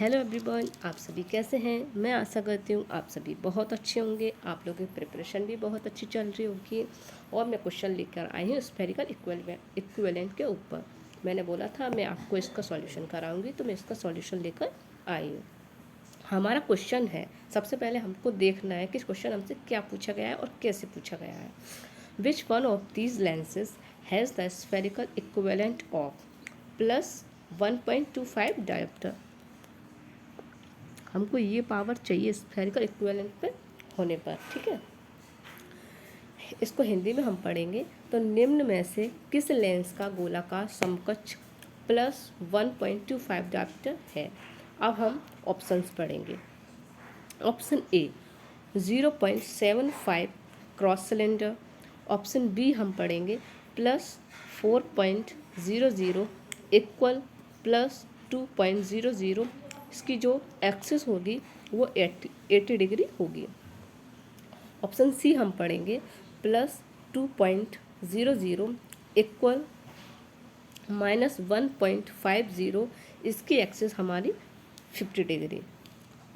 Hello everyone, आप सभी कैसे हैं। मैं आशा करती हूँ आप सभी बहुत अच्छे होंगे। आप लोगों की प्रिपरेशन भी बहुत अच्छी चल रही होगी। और मैं क्वेश्चन लेकर आई हूँ स्फेरिकल इक्विवेलेंट के ऊपर। मैंने बोला था मैं आपको इसका सॉल्यूशन कराऊंगी, तो मैं इसका सॉल्यूशन लेकर आई हूँ। हमारा क्वेश्चन है, सबसे पहले हमको देखना है कि इस क्वेश्चन हमसे क्या पूछा गया है और कैसे पूछा गया है। Which one of these lenses has the spherical equivalent of +1.25 dioptre. हमको ये पावर चाहिए स्फेरिकल इक्विवेलेंट पे होने पर, ठीक है। इसको हिंदी में हम पढ़ेंगे तो निम्न में से किस लेंस का गोलाकार समकक्ष +1.25 डायोप्टर है। अब हम ऑप्शंस पढ़ेंगे। Option A 0.75 cross cylinder. Option B हम पढ़ेंगे +4.00 इक्वल +2.00। इसकी जो एक्सिस होगी वो 80 डिग्री होगी। ऑप्शन सी हम पढ़ेंगे +2.00 इक्वल -1.50। इसकी एक्सिस हमारी 50 डिग्री।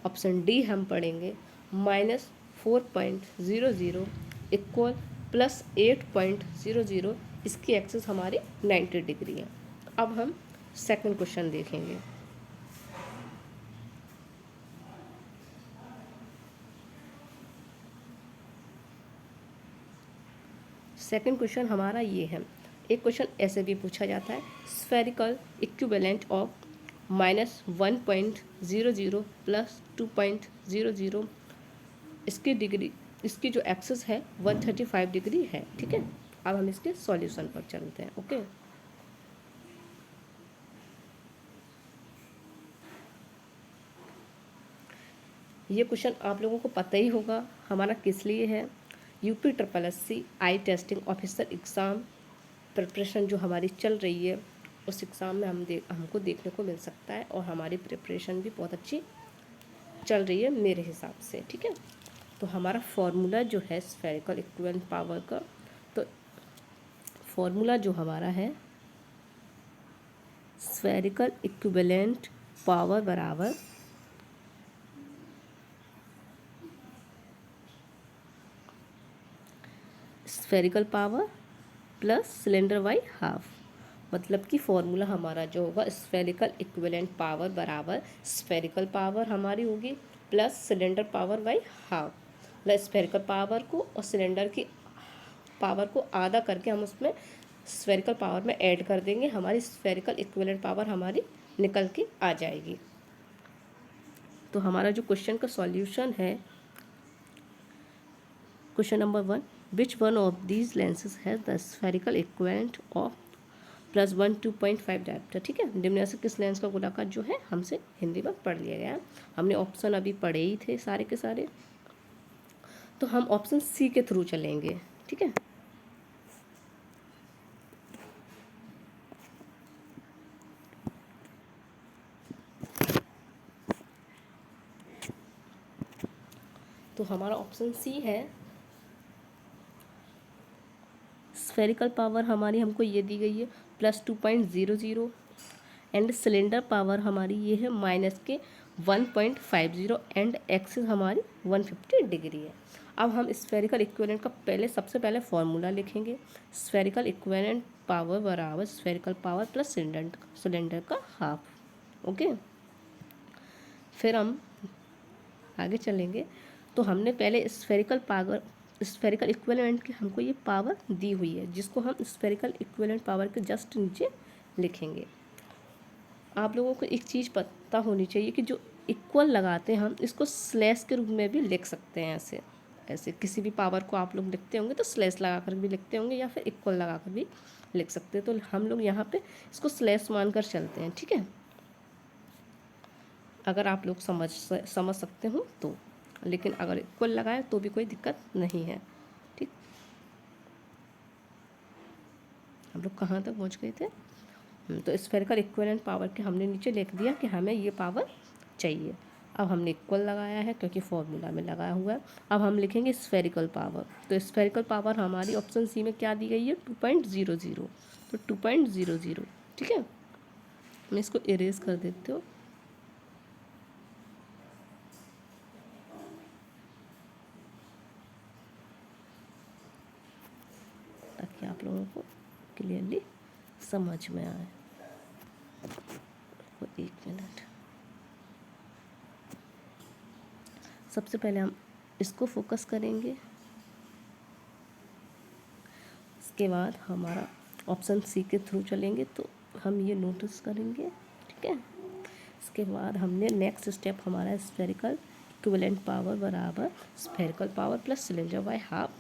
ऑप्शन डी हम पढ़ेंगे -4.00 इक्वल +8.00। इसकी एक्सिस हमारी 90 डिग्री है। अब हम सेकंड क्वेश्चन देखेंगे। सेकंड क्वेश्चन हमारा ये है। एक क्वेश्चन ऐसे भी पूछा जाता है, स्फेरिकल इक्विवेलेंट ऑफ -1.00 +2.00। इसकी डिग्री, इसकी जो एक्सिस है 135 डिग्री है, ठीक है। अब हम इसके सॉल्यूशन पर चलते हैं। ओके, ये क्वेश्चन आप लोगों को पता ही होगा हमारा किस लिए है। UPSSC आई टेस्टिंग ऑफिसर एग्ज़ाम प्रिपरेशन जो हमारी चल रही है, उस एग्ज़ाम में हमको देखने को मिल सकता है। और हमारी प्रिपरेशन भी बहुत अच्छी चल रही है मेरे हिसाब से, ठीक है। तो हमारा फॉर्मूला जो है स्फेरिकल इक्विवेलेंट पावर का, तो फॉर्मूला जो हमारा है स्फेरिकल इक्विवेलेंट पावर बराबर spherical power plus cylinder by half. मतलब कि फॉर्मूला हमारा जो होगा स्फेरिकल इक्विवेलेंट पावर बराबर स्फेरिकल पावर हमारी होगी plus cylinder power by half. मतलब स्फेरिकल पावर को और सिलेंडर की पावर को आधा करके हम उसमें स्फेरिकल पावर में ऐड कर देंगे। हमारी स्फेरिकल इक्विवेलेंट पावर हमारी निकल के आ जाएगी। तो हमारा जो क्वेश्चन का सॉल्यूशन है, question number 1, which one of these lenses has the spherical equivalent of +1.25 dioptre. ठीक है, निम्न से किस लेंस का गोलाकार जो है हमसे हिंदी में पढ़ लिया गया। हमने ऑप्शन अभी पढ़े ही थे सारे के सारे, तो हम ऑप्शन सी के थ्रू चलेंगे, ठीक है। तो हमारा ऑप्शन सी है। स्फेरिकल पावर हमारी हमको ये दी गई है +2.00 एंड सिलेंडर पावर हमारी ये है -1.50 एंड एक्सिस हमारी 150 डिग्री है। अब हम स्फेरिकल इक्विवेलेंट का सबसे पहले फॉर्मूला लिखेंगे। स्फेरिकल इक्विवेलेंट पावर बराबर स्फेरिकल पावर प्लस सिलेंडर का हाफ। ओके, फिर हम आगे चलेंगे। तो हमने पहले स्फेरिकल इक्विवेलेंट की हमको ये पावर दी हुई है, जिसको हम स्फेरिकल इक्विवेलेंट पावर के जस्ट नीचे लिखेंगे। आप लोगों को एक चीज़ पता होनी चाहिए कि जो इक्वल लगाते हैं हम इसको स्लैश के रूप में भी लिख सकते हैं। ऐसे ऐसे किसी भी पावर को आप लोग लिखते होंगे तो स्लैश लगा कर भी लिखते होंगे या फिर इक्वल लगा कर भी लिख सकते हैं। तो हम लोग यहाँ पे इसको स्लैश मानकर चलते हैं, ठीक है। अगर आप लोग समझ सकते हो तो, लेकिन अगर इक्वल लगाए तो भी कोई दिक्कत नहीं है, ठीक। हम लोग कहाँ तक पहुँच गए थे। तो स्फेरिकल इक्विवेलेंट पावर के हमने नीचे लिख दिया कि हमें ये पावर चाहिए। अब हमने इक्वल लगाया है क्योंकि फॉर्मूला में लगाया हुआ है। अब हम लिखेंगे स्फेरिकल पावर। तो स्फेरिकल पावर हमारी ऑप्शन सी में क्या दी गई है 2.00। तो 2.00, ठीक है। मैं इसको इरेज कर देती हूँ। क्लियरली समझ में आए। तो 1 मिनट, सबसे पहले हम इसको फोकस करेंगे, इसके बाद हमारा ऑप्शन सी के थ्रू चलेंगे तो हम ये नोटिस करेंगे, ठीक है। इसके बाद हमने नेक्स्ट स्टेप हमारा स्फेरिकल इक्विवेलेंट पावर बराबर spherical power plus cylinder by half,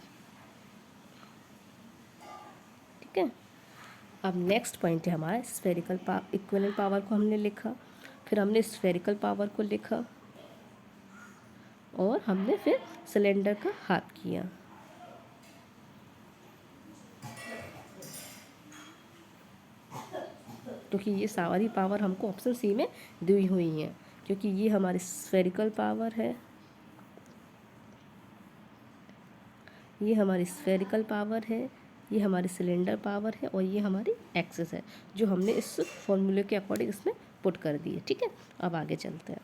ठीक है। अब नेक्स्ट पॉइंट है हमारा स्फेरिकल इक्विवेलेंट पावर को हमने लिखा, फिर हमने स्फेरिकल पावर को लिखा और हमने फिर सिलेंडर का हाफ किया। क्योंकि ये सारी पावर हमको ऑप्शन सी में दी हुई हैं, क्योंकि ये हमारी स्फेरिकल पावर है, ये हमारी स्फेरिकल पावर है, ये हमारी सिलेंडर पावर है और ये हमारी एक्सेस है जो हमने इस फॉर्मूले के अकॉर्डिंग इसमें पुट कर दी है, ठीक है। अब आगे चलते हैं,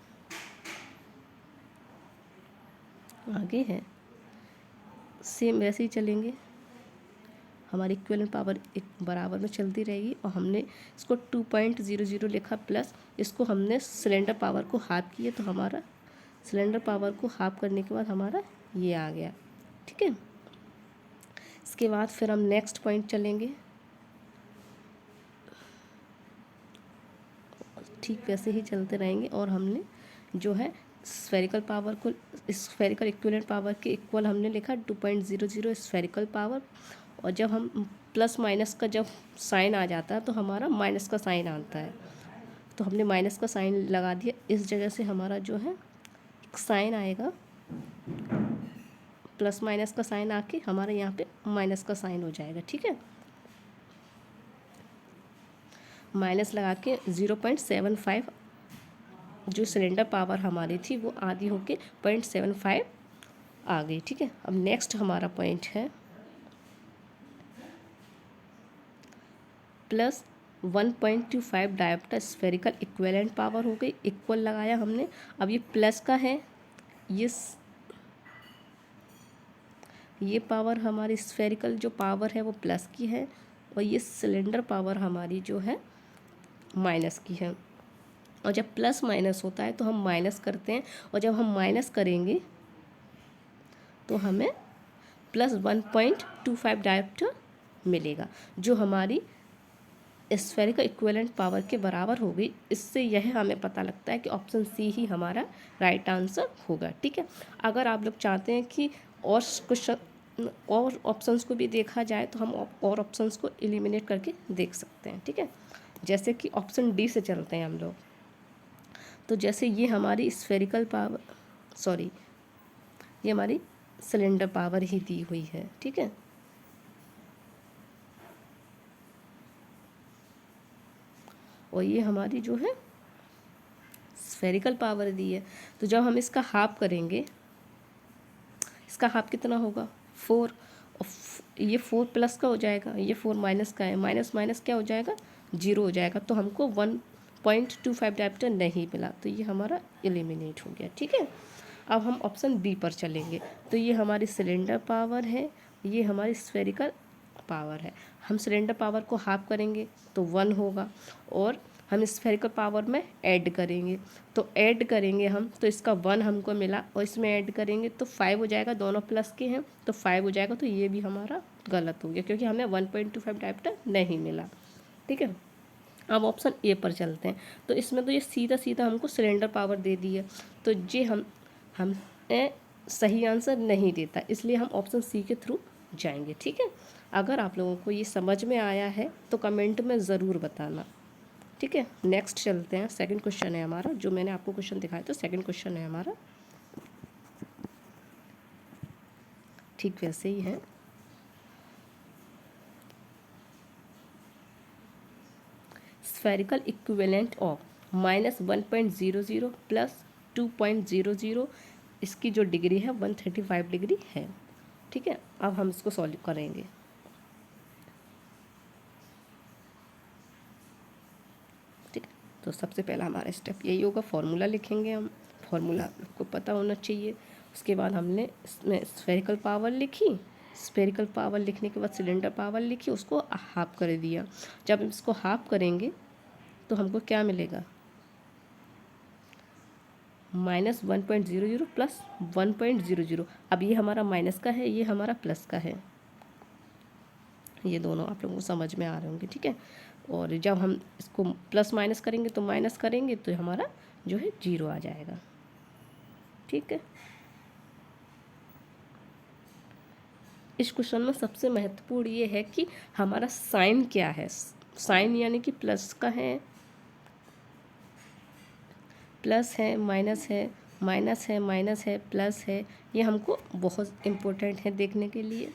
आगे है सेम वैसे ही चलेंगे, हमारी इक्विवेलेंट पावर एक बराबर में चलती रहेगी और हमने इसको 2.00 लिखा प्लस इसको हमने सिलेंडर पावर को हाफ किया, तो हमारा सिलेंडर पावर को हाफ करने के बाद हमारा ये आ गया, ठीक है। इसके बाद फिर हम नेक्स्ट पॉइंट चलेंगे, ठीक वैसे ही चलते रहेंगे और हमने जो है स्फेरिकल पावर को स्फेरिकल इक्विवेलेंट पावर के इक्वल हमने लिखा 2.00 स्फेरिकल पावर, और जब हम प्लस माइनस का जब साइन आ जाता है तो हमारा माइनस का साइन आता है, तो हमने माइनस का साइन लगा दिया, इस जगह से हमारा जो है साइन आएगा, प्लस माइनस का साइन आके हमारे यहाँ पे माइनस का साइन हो जाएगा, ठीक है। माइनस लगा के 0.75 जो सिलेंडर पावर हमारी थी वो आधी होके 0.75 आ गई, ठीक है। अब नेक्स्ट हमारा पॉइंट है plus 1.25 dioptre spherical equivalent power हो गई, इक्वल लगाया हमने। अब ये प्लस का है, ये पावर हमारी स्फेरिकल जो पावर है वो प्लस की है और ये सिलेंडर पावर हमारी जो है माइनस की है। और जब प्लस माइनस होता है तो हम माइनस करते हैं, और जब हम माइनस करेंगे तो हमें प्लस 1.25 डायोप्टर मिलेगा जो हमारी स्फेरिकल इक्विवेलेंट पावर के बराबर होगी। इससे यह हमें पता लगता है कि ऑप्शन सी ही हमारा राइट आंसर होगा, ठीक है। अगर आप लोग चाहते हैं कि और क्वेश्चन और ऑप्शंस को भी देखा जाए तो हम और ऑप्शंस को एलिमिनेट करके देख सकते हैं, ठीक है। जैसे कि ऑप्शन डी से चलते हैं हम लोग, तो जैसे ये हमारी स्फेरिकल पावर ये हमारी सिलेंडर पावर ही दी हुई है, ठीक है। और ये हमारी जो है स्फेरिकल पावर दी है, तो जब हम इसका हाफ करेंगे, इसका हाफ कितना होगा 4, ये 4 प्लस का हो जाएगा, ये 4 माइनस का है, माइनस माइनस क्या हो जाएगा 0 हो जाएगा, तो हमको 1.25 डायोप्टर नहीं मिला, तो ये हमारा एलिमिनेट हो गया, ठीक है। अब हम ऑप्शन बी पर चलेंगे, तो ये हमारी सिलेंडर पावर है, ये हमारी स्फेरिकल पावर है। हम सिलेंडर पावर को हाफ करेंगे तो 1 होगा, और हम स्फेरिकल पावर में ऐड करेंगे, तो ऐड करेंगे हम तो इसका 1 हमको मिला, और इसमें ऐड करेंगे तो 5 हो जाएगा, दोनों प्लस के हैं तो 5 हो जाएगा, तो ये भी हमारा गलत हो गया क्योंकि हमें 1.25 डायोप्टर नहीं मिला, ठीक है। अब ऑप्शन ए पर चलते हैं, तो इसमें तो ये सीधा सीधा हमको सिलेंडर पावर दे दी है, तो ये हम सही आंसर नहीं देता, इसलिए हम ऑप्शन सी के थ्रू जाएंगे, ठीक है। अगर आप लोगों को ये समझ में आया है तो कमेंट में ज़रूर बताना, ठीक है। नेक्स्ट चलते हैं, सेकंड क्वेश्चन है हमारा, जो मैंने आपको क्वेश्चन दिखाया तो सेकंड क्वेश्चन है हमारा, ठीक वैसे ही है। स्फेरिकल इक्विवेलेंट ऑफ -1.00 प्लस 2.00, इसकी जो डिग्री है 135 डिग्री है, ठीक है। अब हम इसको सॉल्व करेंगे, ठीक है। तो सबसे पहला हमारा स्टेप यही होगा, फॉर्मूला लिखेंगे हम, फॉर्मूला आपको पता होना चाहिए। उसके बाद हमने इसमें स्फेरिकल पावर लिखी स्फेरिकल पावर लिखने के बाद सिलेंडर पावर लिखी, उसको हाफ कर दिया। जब इसको हाफ करेंगे तो हमको क्या मिलेगा, -1.00 प्लस 1.00। अब ये हमारा माइनस का है, ये हमारा प्लस का है, ये दोनों आप लोगों को समझ में आ रहे होंगे, ठीक है। और जब हम इसको प्लस माइनस करेंगे तो माइनस करेंगे तो हमारा जो है 0 आ जाएगा, ठीक है। इस क्वेश्चन में सबसे महत्वपूर्ण ये है कि हमारा साइन क्या है। साइन यानी कि प्लस का है, प्लस है, माइनस है, माइनस है, माइनस है, प्लस है, ये हमको बहुत इम्पोर्टेंट है देखने के लिए।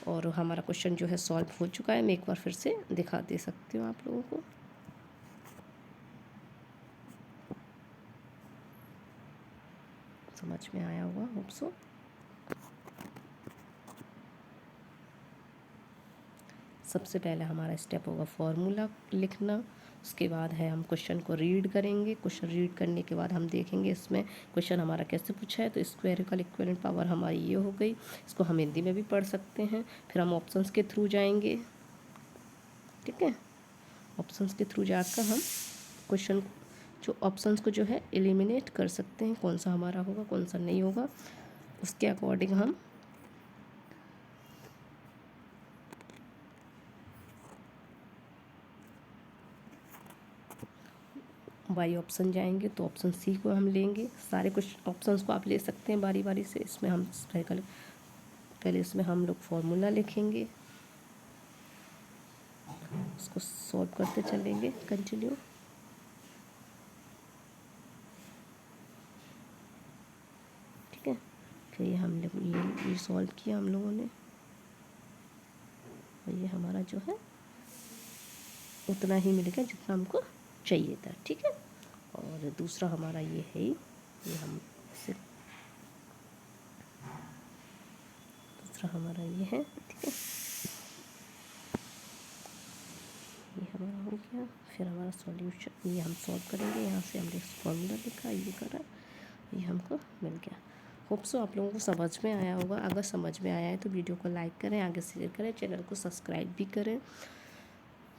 और हमारा क्वेश्चन जो है सॉल्व हो चुका है। मैं एक बार फिर से दिखा दे सकती हूँ आप लोगों को। समझ में आया होगा, होप सो। सबसे पहले हमारा स्टेप होगा फॉर्मूला लिखना, उसके बाद है हम क्वेश्चन को रीड करेंगे। क्वेश्चन रीड करने के बाद हम देखेंगे इसमें क्वेश्चन हमारा कैसे पूछा है। तो स्क्वायरिकल इक्विवेलेंट पावर हमारी ये हो गई, इसको हम हिंदी में भी पढ़ सकते हैं। फिर हम ऑप्शंस के थ्रू जाएंगे, ठीक है। ऑप्शंस के थ्रू जाकर हम क्वेश्चन जो ऑप्शंस को जो है एलिमिनेट कर सकते हैं, कौन सा हमारा होगा कौन सा नहीं होगा, उसके अकॉर्डिंग हम बाई ऑप्शन जाएंगे। तो ऑप्शन सी को हम लेंगे। सारे कुछ ऑप्शंस को आप ले सकते हैं बारी बारी से। इसमें हम पहले इसमें हम लोग फॉर्मूला लिखेंगे, उसको सॉल्व करते चलेंगे, कंटिन्यू। ठीक है, फिर ये हम लोग ये सॉल्व किया हम लोगों ने, और ये हमारा जो है उतना ही मिलेगा जितना हमको चाहिए था, ठीक है। और दूसरा हमारा ये है, ये हम इसे दूसरा हमारा ये है, ठीक है। ये हमारा हो गया। फिर हमारा सॉल्यूशन ये हम सॉल्व करेंगे। यहाँ से हमने फॉर्मूला लिखा, ये करा, ये हमको मिल गया। होप सो आप लोगों को समझ में आया होगा। अगर समझ में आया है तो वीडियो को लाइक करें, आगे शेयर करें, चैनल को सब्सक्राइब भी करें।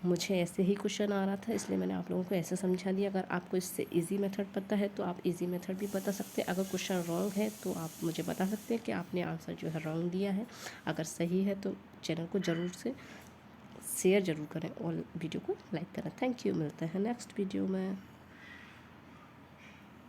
मुझे ऐसे ही क्वेश्चन आ रहा था इसलिए मैंने आप लोगों को ऐसे समझा दिया। अगर आपको इससे इजी मेथड पता है तो आप इजी मेथड भी बता सकते हैं। अगर क्वेश्चन रॉन्ग है तो आप मुझे बता सकते हैं कि आपने आंसर जो है रॉन्ग दिया है। अगर सही है तो चैनल को ज़रूर से शेयर ज़रूर करें और वीडियो को लाइक करें। थैंक यू, मिलते हैं नेक्स्ट वीडियो में।